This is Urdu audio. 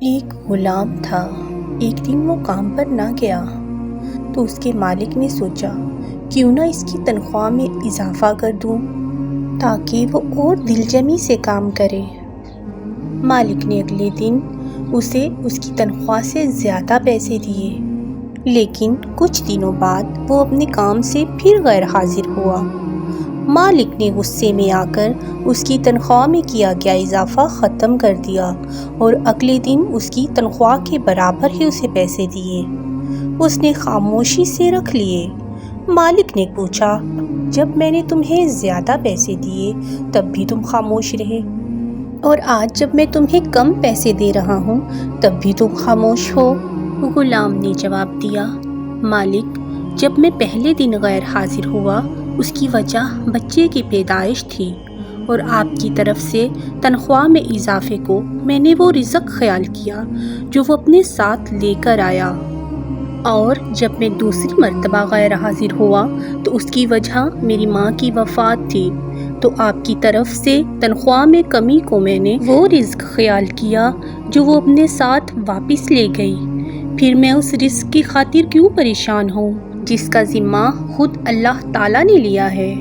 ایک غلام تھا۔ ایک دن وہ کام پر نہ گیا تو اس کے مالک نے سوچا کیوں نہ اس کی تنخواہ میں اضافہ کر دوں تاکہ وہ اور دلجمی سے کام کرے۔ مالک نے اگلے دن اسے اس کی تنخواہ سے زیادہ پیسے دیے، لیکن کچھ دنوں بعد وہ اپنے کام سے پھر غیر حاضر ہوا۔ مالک نے غصے میں آ کر اس کی تنخواہ میں کیا گیا اضافہ ختم کر دیا اور اگلے دن اس کی تنخواہ کے برابر ہی اسے پیسے دیے۔ اس نے خاموشی سے رکھ لیے۔ مالک نے پوچھا، جب میں نے تمہیں زیادہ پیسے دیے تب بھی تم خاموش رہے، اور آج جب میں تمہیں کم پیسے دے رہا ہوں تب بھی تم خاموش ہو؟ غلام نے جواب دیا، مالک، جب میں پہلے دن غیر حاضر ہوا اس کی وجہ بچے کی پیدائش تھی، اور آپ کی طرف سے تنخواہ میں اضافے کو میں نے وہ رزق خیال کیا جو وہ اپنے ساتھ لے کر آیا، اور جب میں دوسری مرتبہ غیر حاضر ہوا تو اس کی وجہ میری ماں کی وفات تھی، تو آپ کی طرف سے تنخواہ میں کمی کو میں نے وہ رزق خیال کیا جو وہ اپنے ساتھ واپس لے گئی۔ پھر میں اس رزق کی خاطر کیوں پریشان ہوں جس کا ذمہ خود اللہ تعالیٰ نے لیا ہے؟